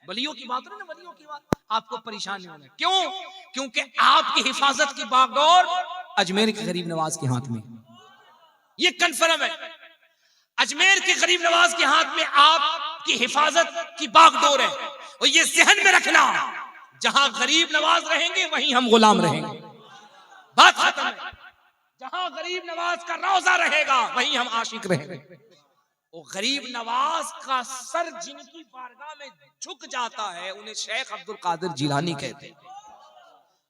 वलियों की बात नहीं ना, वलियों की बात, आपको परेशान नहीं होना। क्यों? क्योंकि आपकी हिफाजत की बागडोर अजमेर के गरीब नवाज के हाथ में, ये कंफर्म है। अजमेर के गरीब नवाज के हाथ में आपकी हिफाजत की बागडोर है। और ये जहन में रखना, जहां गरीब नवाज रहेंगे वहीं हम गुलाम रहेंगे। बात खत्म है। जहां गरीब नवाज का रोजा रहेगा वहीं हम आशिक रहेंगे। वो गरीब नवाज का सर जिनकी बारगाह में झुक जाता है उन्हें शेख अब्दुल कादिर जिलानी कहते हैं।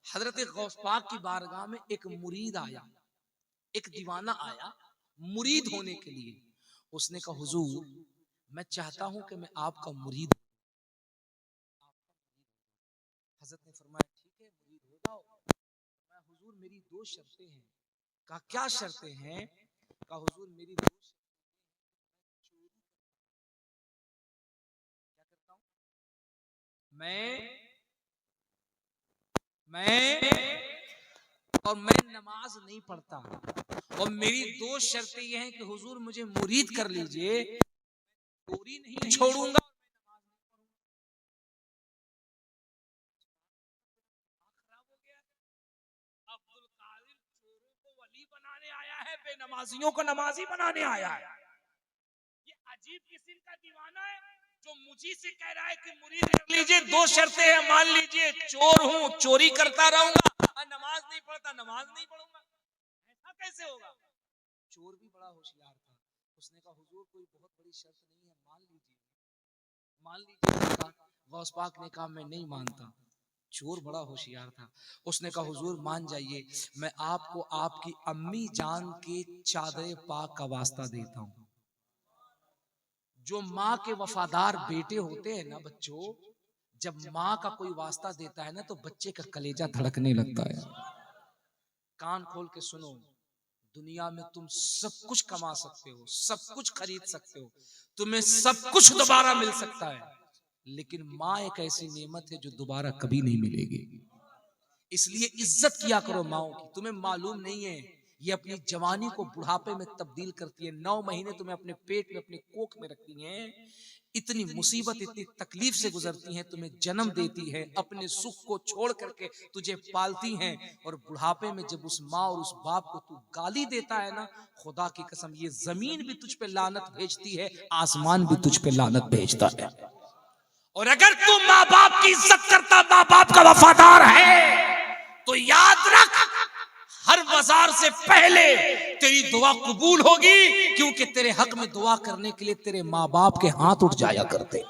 हजरत गौस पाक की बारगाह में एक मुरीद आया, एक दीवाना आया मुरीद होने के लिए। उसने कहा हुजूर मैं चाहता हूं कि मैं आपका मुरीद। हजरत ने फरमाया ठीक है मुरीद हो जाओ। मैं हुजूर मेरी दो शर्तें हैं। कहा क्या शर्तें हैं? कहा हुजूर मेरी दो शर्तें क्या करता हूं मैं नमाज नहीं पढ़ता। और मेरी दो शर्तें ये हैं कि हुजूर मुझे मुरीद कर लीजिए, चोरी नहीं छोड़ूंगा। अब्दुल कादिर चोरों को वली बनाने आया है, बेनमाजियों को नमाजी बनाने आया है। ये अजीब किस्म का दीवाना है जो मुझी से कह रहा है कि मुरीद कर लीजिए, दो शर्तें हैं, मान लीजिए चोर हूं, चोरी करता रहूंगा, नमाज नहीं पढ़ता, नमाज नहीं पढ़ूंगा। ऐसा कैसे होगा? चोर भी बड़ा होशियार था। उसने कहा हुजूर कोई बहुत बड़ी शर्त नहीं है, मान लीजिए, मान लीजिए। गौस पाक ने कहा मैं नहीं मानता। चोर बड़ा होशियार था। उसने कहा हुजूर मान जाइए, मैं आपको आपकी अम्मी जान के चादर पाक का वास्ता देता हूं। जो माँ के वफादार बेटे होते हैं ना बच्चों, जब माँ का कोई वास्ता देता है ना तो बच्चे का कलेजा धड़कने लगता है। कान खोल के सुनो, दुनिया में तुम सब कुछ कमा सकते हो, सब कुछ खरीद सकते हो, तुम्हें सब कुछ दोबारा मिल सकता है, लेकिन माँ एक ऐसी नेमत है जो दोबारा कभी नहीं मिलेगी। इसलिए इज्जत किया करो माओ की। तुम्हें मालूम नहीं है ये अपनी जवानी को बुढ़ापे में तब्दील करती है। 9 महीने तुम्हें अपने पेट में, अपने कोख में रखती हैं, इतनी मुसीबत, इतनी तकलीफ से गुजरती हैं, तुम्हें जन्म देती है, अपने सुख को छोड़ करके तुझे पालती हैं, और बुढ़ापे में जब उस माँ और उस बाप को तू गाली देता है ना, खुदा की कसम ये जमीन भी तुझ पे लानत भेजती है, आसमान भी तुझ पे लानत भेजता है। और अगर तू माँ बाप की इज्जत करता, माँ बाप का वफादार है, तो याद रख हर बाजार से पहले तेरी दुआ कबूल होगी, क्योंकि तेरे हक में दुआ करने के लिए तेरे माँ बाप के हाथ उठ जाया करते।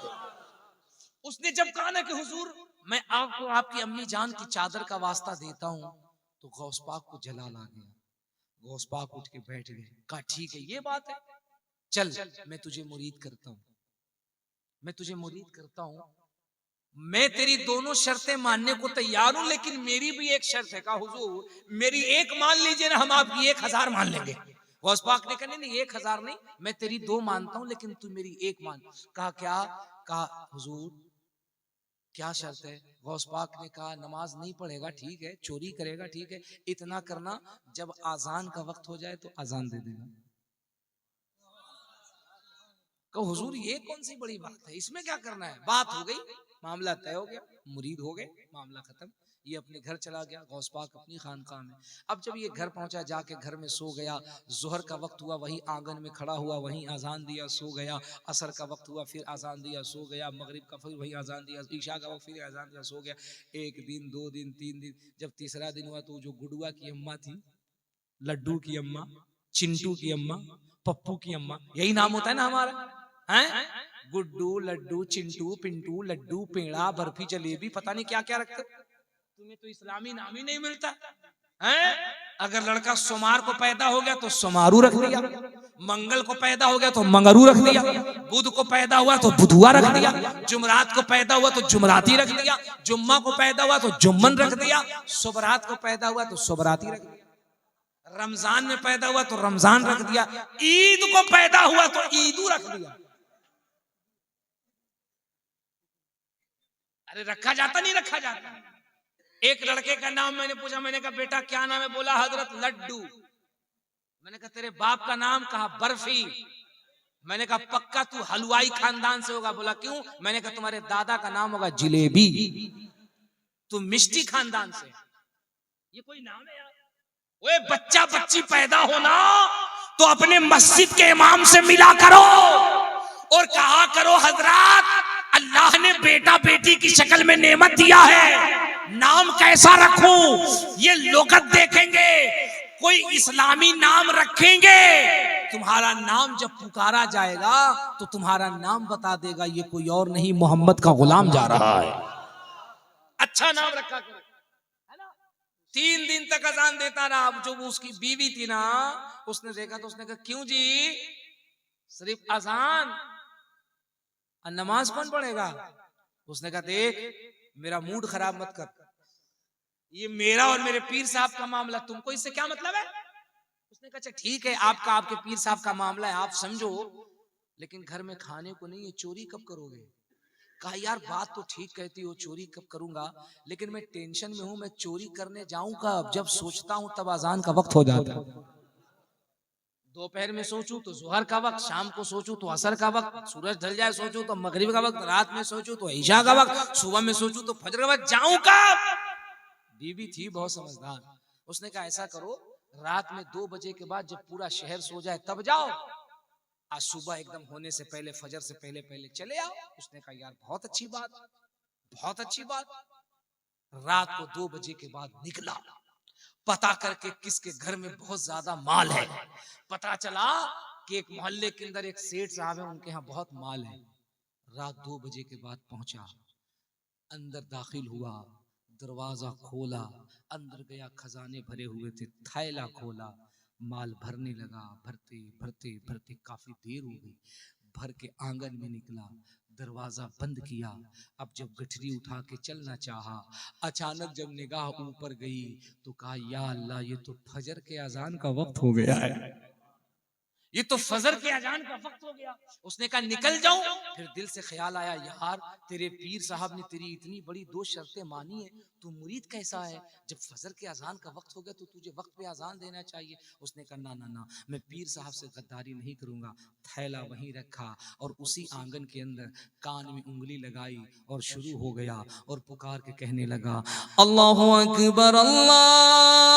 उसने जब कहा ना कि हुजूर मैं आपको आपकी अम्मी जान की चादर का वास्ता देता हूं, तो गौस पाक को जलाल आ गया। गौस पाक उठ के बैठ गए। कहा ठीक है ये बात है, चल मैं तुझे मुरीद करता हूं, मैं तुझे मुरीद करता हूं, मैं तेरी दोनों शर्तें मानने को तैयार हूं, लेकिन मेरी भी एक शर्त है। कहा हुजूर मेरी एक मान लीजिए ना, हम आपकी 1000 मान लेंगे। गौस पाक ने कहा नहीं 1000 नहीं, मैं तेरी 2 मानता हूं, लेकिन तू मेरी 1 मान। कहा क्या? कहा हुजूर क्या शर्त है? गौस पाक ने कहा नमाज नहीं पढ़ेगा ठीक है, चोरी करेगा ठीक है, इतना करना जब आजान का वक्त हो जाए तो आजान दे देना। कहा हुजूर ये कौन सी बड़ी बात है, इसमें क्या करना है? बात हो गई, मामला तय हो गया, मुरीद हो गए, मामला खत्म। ये अपने घर चला गया, गौस पाक अपनी खानकाह में। अब जब ये घर पहुंचा, जाके घर में सो गया। जोहर का वक्त हुआ, वहीं आंगन में खड़ा हुआ, वहीं आजान दिया, सो गया। असर का वक्त हुआ, फिर आजान दिया, सो गया। मगरिब का फिर वहीं आजान दिया, ईशा का वक्त फिर आजान दिया, सो गया। 1 दिन 2 दिन 3 दिन, जब तीसरा दिन हुआ तो जो गुडुआ की अम्मा थी, लड्डू की अम्मा, चिंटू की अम्मा, पप्पू की अम्मा, यही नाम होता है ना हमारा, हैं? गुड्डू, लड्डू, चिंटू, पिंटू, लड्डू, पेड़ा, बर्फी, जलेबी, पता नहीं क्या क्या रखते। तुम्हें तो इस्लामी नाम ही नहीं मिलता हैं? अगर लड़का सोमार को पैदा हो गया तो सोमारू रख दिया, मंगल को पैदा हो गया तो मंगरू रख दिया, बुध को पैदा हुआ तो बुधुआ रख दिया, जुमरात को पैदा हुआ तो जुमराती रख दिया, जुम्मा को पैदा हुआ तो जुम्मन रख दिया, सुबरात को पैदा हुआ तो सुबराती रख दिया, रमजान में पैदा हुआ तो रमजान रख दिया, ईद को पैदा हुआ तो ईदू रख दिया। अरे रखा जाता नहीं रखा जाता। एक लड़के का नाम मैंने पूछा, मैंने कहा बेटा क्या नाम है? बोला हजरत लड्डू। मैंने कहा तेरे बाप का नाम? कहा बर्फी। मैंने कहा पक्का तू हलवाई खानदान से होगा। बोला क्यों? मैंने कहा तुम्हारे दादा का नाम होगा जिलेबी, तू मिष्टी खानदान से। ये कोई नाम है यार? ओए बच्चा बच्ची पैदा होना तो अपने मस्जिद के इमाम से मिला करो और कहा करो हजरात अल्लाह ने बेटा बेटी की शक्ल में नेमत दिया है, नाम कैसा रखूं? ये लोगत देखेंगे, कोई इस्लामी नाम रखेंगे। तुम्हारा नाम जब पुकारा जाएगा तो तुम्हारा नाम बता देगा ये कोई और नहीं, मोहम्मद का गुलाम जा रहा है। अच्छा नाम रखा करो। 3 दिन तक अजान देता रहा। जो उसकी बीवी थी ना, उसने देखा तो उसने कहा क्यों जी, सिर्फ अजान और नमाज कौन पढ़ेगा? उसने कहा देख मेरा मूड खराब मत कर, ये मेरा और मेरे पीर साहब का मामला, तुमको इससे क्या मतलब है? उसने कहा अच्छा ठीक है, आपका आपके पीर साहब का मामला है, आप समझो, लेकिन घर में खाने को नहीं है, चोरी कब करोगे? कहा यार बात तो ठीक कहती हो, चोरी कब करूंगा, लेकिन मैं टेंशन में हूं, मैं चोरी करने जाऊं कब? जब सोचता हूं तब अजान का वक्त हो जाता है। दोपहर में सोचूं तो जोहर का वक्त, शाम को सोचूं तो असर का वक्त, सूरज ढल जाए सोचूं तो मगरिब का वक्त, रात में सोचूं तो ईशा का वक्त, सुबह में सोचूं तो फजर का वक्त, जाऊं कब? बीवी थी बहुत समझदार, उसने कहा ऐसा करो रात में 2 बजे के बाद जब पूरा शहर सो जाए तब जाओ, आज सुबह एकदम होने से पहले, फजर से पहले पहले चले आओ। उसने कहा यार बहुत अच्छी बात, बहुत अच्छी बात। रात को 2 बजे के बाद निकला, पता करके किसके घर में बहुत ज्यादा माल है। पता चला कि एक मोहल्ले के अंदर एक सेठ साहब है, उनके यहाँ बहुत माल है। रात 2 बजे के बाद पहुंचा, अंदर दाखिल हुआ, दरवाजा खोला, अंदर गया, खजाने भरे हुए थे, थैला खोला, माल भरने लगा। भरते भरते भरते काफी देर हो गई, भर के आंगन में निकला, दरवाजा बंद किया। अब जब गठरी उठा के चलना चाहा, अचानक जब निगाह ऊपर गई तो कहा या अल्लाह, ये तो फजर के अजान का वक्त हो गया है, ये तो फजर के अजान का वक्त हो गया। उसने कहा निकल जाऊं, फिर दिल से ख्याल आया यार तेरे पीर साहब ने तेरी इतनी बड़ी 2 शर्तें मानी है, तू मुरीद कैसा है, जब फजर के अजान का वक्त हो गया तो तुझे वक्त पे अजान देना चाहिए। उसने कहा ना ना ना, मैं पीर साहब से गद्दारी नहीं करूंगा। थैला वहीं रखा और उसी आंगन के अंदर कान में उंगली लगाई और शुरू हो गया और पुकार के कहने लगा अल्लाहु अकबर, अल्लाहु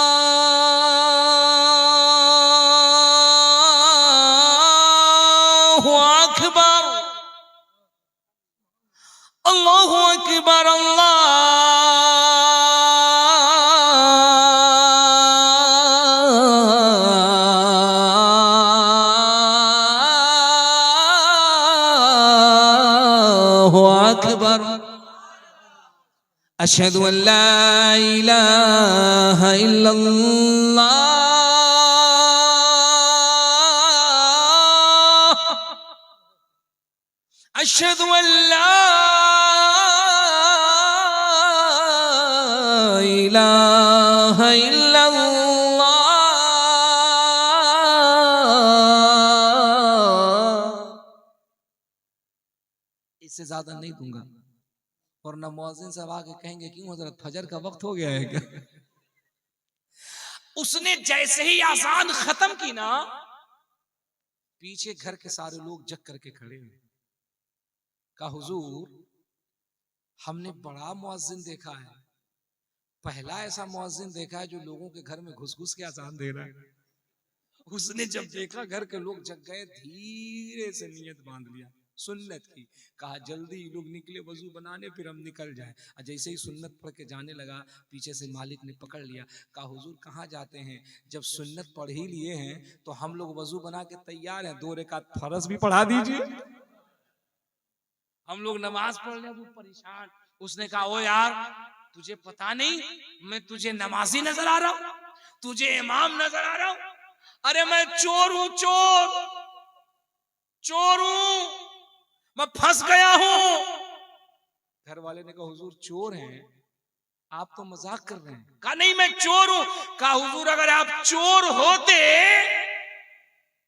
अकबर, अल्लाहु अकबर, अशहदु अल्ला इलाहा इल्लल्लाह, अशहदु अल्ला इलाहा इल्लल्लाह। इससे ज्यादा नहीं दूंगा, और ना मुअज्जिन साहब आके कहेंगे क्यों हजरत फजर का वक्त हो गया है क्या? उसने जैसे ही आजान खत्म की ना, पीछे घर के सारे लोग जग करके खड़े हुए। कहा हुजूर हमने बड़ा मुअज्जिन देखा है, पहला ऐसा मुअज्जिन देखा है जो लोगों के घर में घुस घुस के अजान दे रहा है। उसने जब देखा घर के लोग जग गए, धीरे से नियत बांध लिया सुन्नत की। कहा जल्दी लोग निकले वजू बनाने, फिर हम निकल जाए। जैसे ही सुन्नत पढ़ के जाने लगा, पीछे से मालिक ने पकड़ लिया। कहा हुजूर कहाँ जाते हैं? जब सुन्नत पढ़ ही लिए हैं तो हम लोग वजू बना के तैयार हैं, 2 रकात फर्ज भी पढ़ा दीजिए। हम लोग नमाज पढ़ने वो परेशान। उसने कहा ओ यार तुझे पता नहीं मैं तुझे नमाजी नजर आ रहा हूं, तुझे इमाम नजर आ रहा हूं? अरे मैं चोर हूं, चोर हूं, मैं फंस गया हूं। घर वाले ने कहा हुजूर चोर हैं, आप तो मजाक कर रहे हैं। कहा नहीं मैं चोर हूं। कहा हुजूर अगर आप चोर होते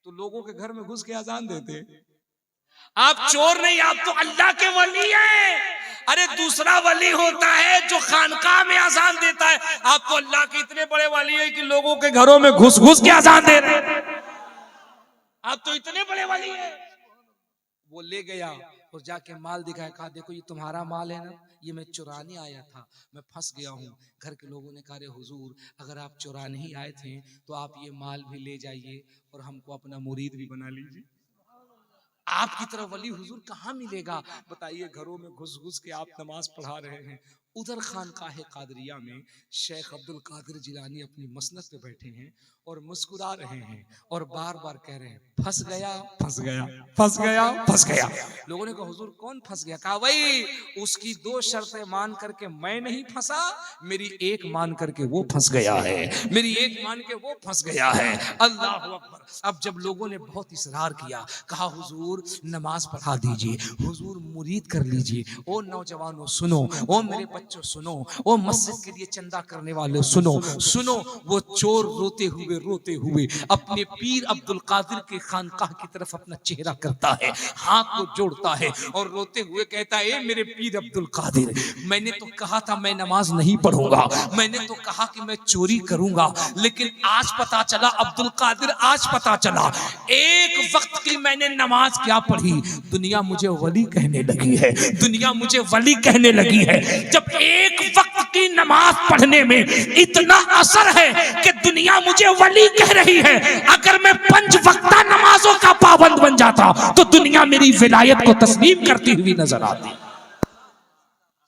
तो लोगों के घर में घुस के अजान देते। आप चोर नहीं, आप तो अल्लाह के वली हैं। अरे दूसरा वली होता है जो खानकाह में अजान देता है, आप तो अल्लाह के इतने बड़े वली हैं कि लोगों के घरों में घुस घुस के अजान दे रहे हैं। आप तो इतने बड़े वली हैं। वो ले गया और जाके माल दिखाया, कहा देखो ये तुम्हारा माल है ना, ये मैं चुराने आया था, मैं फंस गया हूँ। घर के लोगों ने कहा रे हुजूर, अगर आप चुराने ही आए थे तो आप ये माल भी ले जाइए और हमको अपना मुरीद भी बना लीजिए। आपकी तरह वली हुजूर कहाँ मिलेगा बताइए। घरों में घुस घुस के आप नमाज पढ़ा रहे हैं। उधर खानकाहे कादरिया में शेख अब्दुल कादिर जिलानी अपनी मसनद पे बैठे हैं और मुस्कुरा रहे हैं और बार बार कह रहे हैं फंस गया फंस गया फंस गया फंस गया। लोगों ने कहा हुजूर कौन फंस गया? कहा वही उसकी 2 शर्तें मान करके मैं नहीं फंसा, मेरी एक मान करके वो फंस गया है, मेरी एक मान के वो फंस गया है। अल्लाह अकबर। अब जब लोगों ने बहुत इसरार किया, कहा हुजूर नमाज पढ़ा दीजिए, हुजूर मुरीद कर लीजिए। ओ नौजवानों सुनो, ओ मेरे बच्चों सुनो, ओ मस्जिद के लिए चंदा करने वाले सुनो सुनो। वो चोर रोते हुए अपने पीर अब्दुल कादिर के खानकाह की तरफ अपना चेहरा करता है, हाथ को जोड़ता है और रोते हुए कहता है, ए मेरे पीर अब्दुल कादिर, मैंने तो कहा था मैं नमाज नहीं पढ़ूंगा, मैंने तो कहा कि मैं चोरी करूंगा, लेकिन आज पता चला अब्दुल कादिर, आज पता चला एक वक्त की मैंने नमाज क्या पढ़ी, दुनिया मुझे वली कहने लगी है, दुनिया मुझे वली कहने लगी है। जब एक वक्त की नमाज पढ़ने में इतना असर है कि दुनिया मुझे वली कह रही है, अगर मैं 5 वक्ता नमाजों का पाबंद बन जाता तो दुनिया मेरी विलायत को तस्लीम करती हुई नजर आती,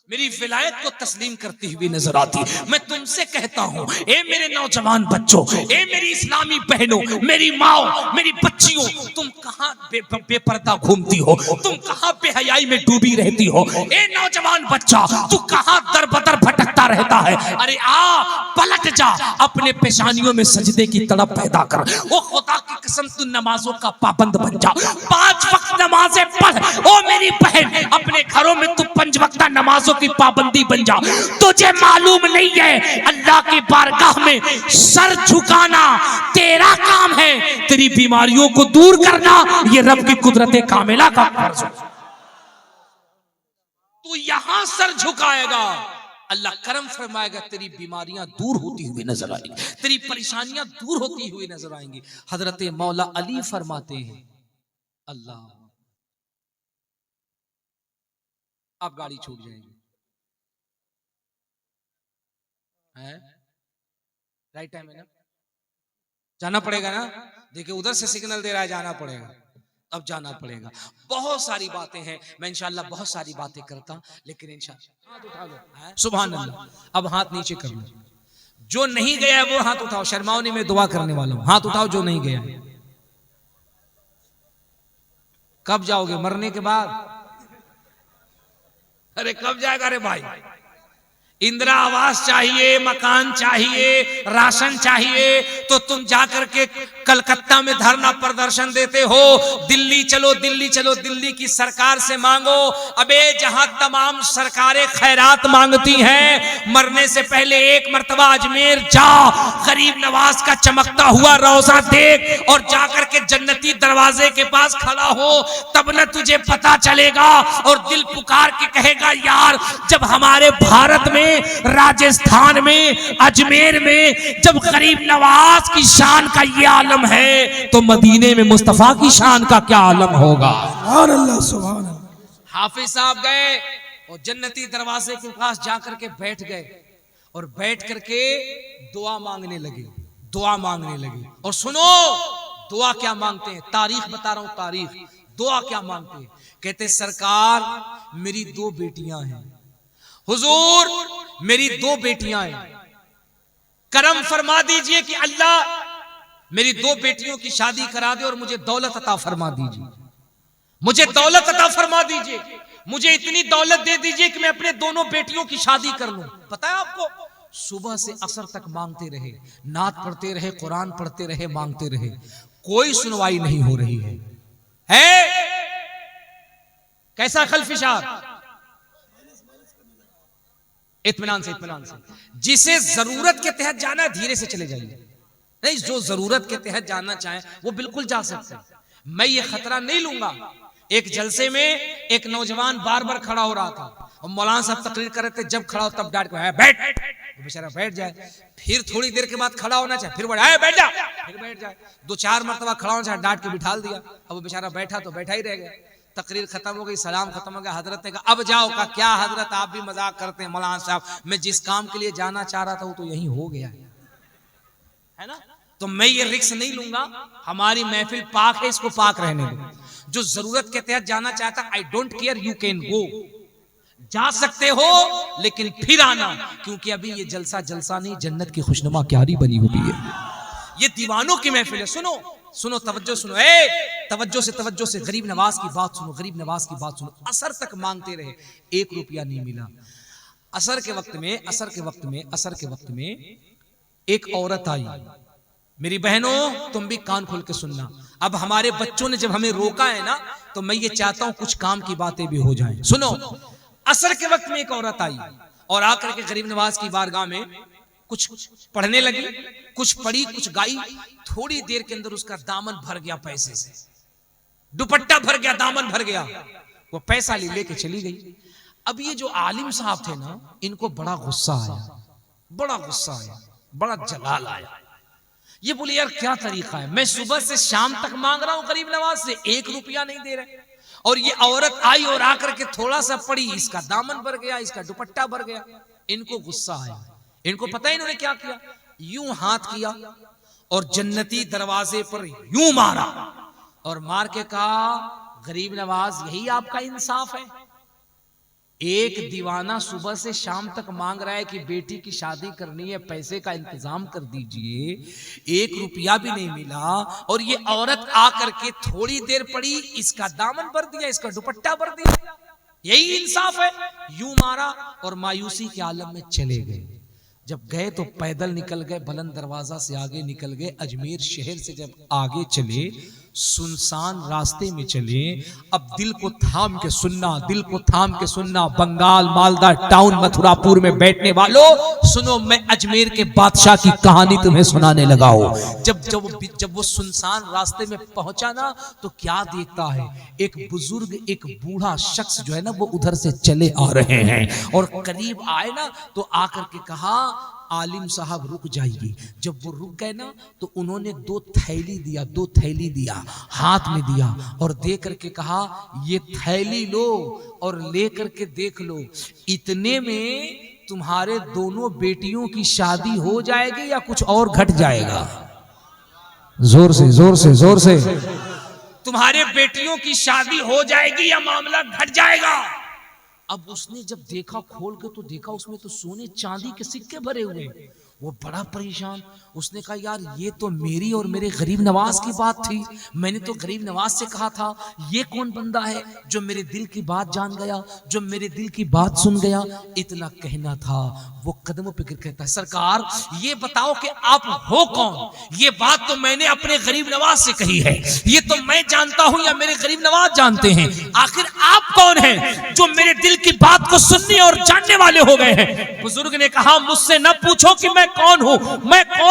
मेरी विलायत को तस्लीम करती हुई नजर आती। मैं तुमसे कहता हूँ, ए मेरे नौजवान बच्चों, ए मेरी इस्लामी बहनों, मेरी माओ, मेरी बच्चियों, तुम कहाँ बेपर्दा घूमती हो, तुम कहाँ बेहयाई में डूबी रहती हो? ए नौजवान बच्चा, तू कहाँ दर बदर भटकता रहता है? अरे आ पलट जा, अपने पेशानियों में सजदे की तड़प पैदा कर। ओ खुदा की कसम, तू नमाजों का पाबंद बन जा, 5 वक्त नमाजें पढ़। ओ मेरी बहन, अपने घरों में तू 5 वक्त नमाजों की पाबंदी बन जा। तुझे मालूम नहीं है अल्लाह की बारगाह में सर झुकाना तेरा काम है, तेरी बीमारियों को दूर करना ये रब की कुदरत कामिला का फर्ज है। तू यहां सर झुकाएगा, अल्लाह करम फरमाएगा, तेरी बीमारियां दूर होती हुई नजर आएंगी, तेरी परेशानियां दूर होती हुई नजर आएंगी। हजरत मौला अली फरमाते हैं, अल्लाह आप गाड़ी छूट जाएंगे है, राइट टाइम है ना, जाना पड़ेगा ना। देखिए उधर से सिग्नल दे रहा है जाना पड़ेगा, अब जाना पड़ेगा। बहुत सारी बातें हैं, मैं इंशाल्लाह बहुत सारी बातें करता, लेकिन इंशाल्लाह हाथ उठा लो, सुभान अल्लाह। अब हाथ नीचे कर लो, जो नहीं गया है वो हाथ उठाओ, शर्माओ नहीं, मैं दुआ करने वाला हूं, हाथ उठाओ जो नहीं गया। कब जाओगे? मरने के बाद? अरे कब जाएगा रे भाई? इंदिरा आवास चाहिए, मकान चाहिए, राशन चाहिए, तो तुम जाकर के कलकत्ता में धरना प्रदर्शन देते हो, दिल्ली चलो दिल्ली चलो, दिल्ली की सरकार से मांगो। अबे जहां तमाम सरकारें खैरात मांगती हैं, मरने से पहले एक मर्तबा अजमेर जा, गरीब नवाज का चमकता हुआ रोजा देख और जाकर के जन्नती दरवाजे के पास खड़ा हो, तब न तुझे पता चलेगा और दिल पुकार के कहेगा यार, जब हमारे भारत में, राजस्थान में, अजमेर में जब गरीब नवाज की शान का ये आलम है, तो मदीने में मुस्तफा की शान का क्या आलम होगा। सुभान अल्लाह, सुभान अल्लाह। हाफिज साहब गए और जन्नती दरवाजे के पास जाकर के बैठ गए और बैठ करके दुआ मांगने लगे, दुआ मांगने लगे। और सुनो दुआ क्या मांगते हैं, तारीख बता रहा हूं, तारीख। दुआ क्या मांगते हैं? कहते सरकार मेरी 2 बेटियां हैं, हुजूर मेरी 2 बेटियां हैं, करम फरमा दीजिए कि अल्लाह मेरी 2 बेटियों की शादी करा दे और मुझे दौलत अता फरमा दीजिए, मुझे दौलत अता फरमा दीजिए, मुझे इतनी दौलत दे दीजिए कि मैं अपने दोनों बेटियों की शादी कर लूं। पता है आपको, सुबह से असर तक मांगते रहे, नात पढ़ते रहे, कुरान पढ़ते रहे, मांगते रहे, कोई सुनवाई नहीं हो रही है? कैसा खलफिशार? इत्मीनान से, इत्मीनान से। जिसे जरूरत के तहत जाना है धीरे से चले जाइए, नहीं जो जरूरत के तहत जाना चाहे वो बिल्कुल जा सकते हैं, मैं ये खतरा नहीं लूंगा। एक जलसे में एक नौजवान बार बार खड़ा हो रहा था और मौलाना साहब तकरीर कर रहे थे, जब खड़ा हो तब डांट के बैठ, बेचारा बैठ जाए, फिर थोड़ी देर के बाद खड़ा होना चाहिए, फिर बैठ जा, फिर बैठ जाए, 2-4 मरतबा खड़ा होना चाहिए, डांट के बिठा दिया, अब वो बेचारा बैठा तो बैठा ही रह गया। तकरीर खत्म हो गई, सलाम खत्म हो गया, हजरत ने कहा अब जाओ। का क्या हजरत आप भी मजाक करते हैं मौलाना साहब, मैं जिस काम के लिए जाना चाह रहा था वो तो यही हो गया है ना, तो मैं ये रिस्क नहीं लूंगा। हमारी महफिल पाक है, इसको पाक रहने दो। जो जरूरत के तहत जाना चाहता, I don't care, you can go, जा सकते हो लेकिन फिर आना, क्योंकि अभी ये जलसा जलसा नहीं, जन्नत की खुशनुमा क्यारी बनी हुई है। ये दीवानों की महफिल है। सुनो सुनो, तवज्जो सुनो, तवज्जो से गरीब नवाज की बात सुनो, गरीब नवाज की बात सुनो। असर तक मांगते रहे, 1 रुपया नहीं मिला। असर के वक्त में एक औरत आई। मेरी बहनों तुम भी कान खोल के सुनना। अब हमारे बच्चों ने जब हमें रोका है ना, तो मैं ये चाहता हूं कुछ काम की बातें भी हो जाएं। सुनो, असर के वक्त में एक औरत आई और आकर के गरीब नवाज की बारगाह में कुछ पढ़ने लगी, कुछ पढ़ी, कुछ गाई। थोड़ी देर के अंदर उसका दामन भर गया पैसे से, दुपट्टा भर गया, दामन भर गया। वो पैसा लेके चली गई। अब ये जो आलिम साहब थे ना, इनको बड़ा गुस्सा आया, बड़ा जलाल आया। ये बोले यार क्या तरीका है, मैं सुबह से शाम तक मांग रहा हूं गरीब नवाज से, 1 रुपया नहीं दे रहे, और ये औरत आई और आकर के थोड़ा सा पड़ी, इसका दामन भर गया, इसका दुपट्टा भर गया। इनको गुस्सा आया। इनको पता है इन्होंने क्या किया, यूं हाथ किया और जन्नती दरवाजे पर यूं मारा और मार के कहा गरीब नवाज यही आपका इंसाफ है? एक दीवाना सुबह से शाम तक मांग रहा है कि बेटी की शादी करनी है, पैसे का इंतजाम कर दीजिए, 1 रुपया भी नहीं मिला, और ये औरत आकर के थोड़ी देर पड़ी, इसका दामन भर दिया, इसका दुपट्टा भर दिया, यही इंसाफ है? यूं मारा और मायूसी के आलम में चले गए। जब गए तो पैदल निकल गए, बुलंद दरवाजा से आगे निकल गए, अजमेर शहर से जब आगे चले, सुनसान रास्ते में चले। अब दिल को थाम के सुनना, बंगाल, मालदा टाउन, मथुरापुर में बैठने वालों सुनो, मैं अजमेर के बादशाह की कहानी तुम्हें सुनाने लगा हूं। जब वो सुनसान रास्ते में पहुंचा ना, तो क्या देखता है, एक बुजुर्ग, एक बूढ़ा शख्स जो है ना, वो उधर से चले आ रहे हैं, और करीब आए ना तो आकर के कहा आलिम साहब रुक जाइए। जब वो रुक गए ना, तो उन्होंने 2 थैली दिया, हाथ में दिया और दे करके कहा ये थैली लो और ले करके देख लो, इतने में तुम्हारे दोनों बेटियों की शादी हो जाएगी या कुछ और घट जाएगा? जोर से तुम्हारे बेटियों की शादी हो जाएगी या मामला घट जाएगा? अब उसने जब देखा, खोल के तो देखा, उसमें तो सोने चांदी के सिक्के भरे हुए। वो बड़ा परेशान। उसने कहा यार ये तो मेरी और मेरे गरीब नवाज की बात थी, मैंने तो गरीब नवाज से कहा था, ये कौन बंदा है जो मेरे दिल की बात जान गया, जो मेरे दिल की बात सुन गया? इतना कहना था, वो कदमों पे गिर कहता है सरकार ये बताओ कि आप हो कौन? ये बात तो मैंने अपने गरीब नवाज से कही है, ये तो मैं जानता हूं या मेरे गरीब नवाज जानते हैं, आखिर आप कौन हैं जो मेरे दिल की बात को सुनने और जानने वाले हो गए हैं? बुजुर्ग ने कहा मुझसे न पूछो कि मैं कौन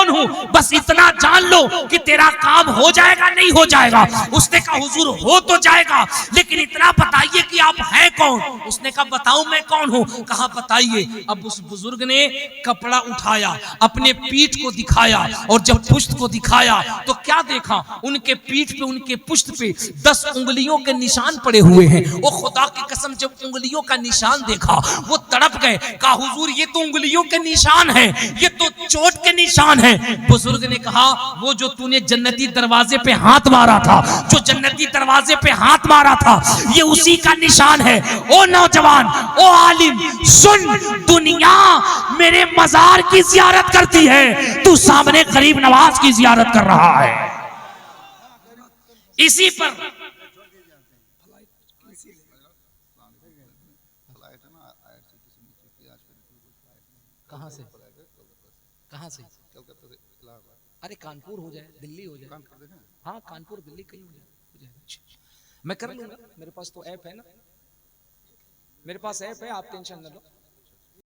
हूं, बस इतना जान लो कि तेरा काम हो जाएगा नहीं हो जाएगा। उसने कहा हुजूर हो तो जाएगा, लेकिन इतना बताइए कि आप हैं कौन? उसने कहा बताऊं मैं कौन हूं? कहा बताइए। अब उस बुजुर्ग ने कपड़ा उठाया, अपने पीठ को दिखाया, और जब पुष्ट को दिखाया तो क्या देखा, उनके पीठ पे, उनके पुष्ट पे 10 उंगलियों के निशान पड़े हुए हैं। वो खुदा की कसम जब उंगलियों का निशान देखा वो तड़प गए। कहा हुजूर ये तो उंगलियों के निशान हैं, ये तो चोट के निशान हैं। बुजुर्ग ने कहा वो जो तूने जन्नती दरवाजे पे हाथ मारा था, जो जन्नती दरवाजे पे हाथ मारा था, ये उसी का निशान है। ओ नौजवान, ओ आलिम सुन, दुनिया मेरे मजार की जियारत करती है, तू सामने गरीब नवाज की जियारत कर रहा है। इसी पर कहां से अरे कानपुर हो जाए, दिल्ली हो जाए, हाँ कानपुर दिल्ली कहीं हो जाए, मैं कर लूंगा। मेरे पास तो ऐप है ना, मेरे पास ऐप है, आप टेंशन न लो।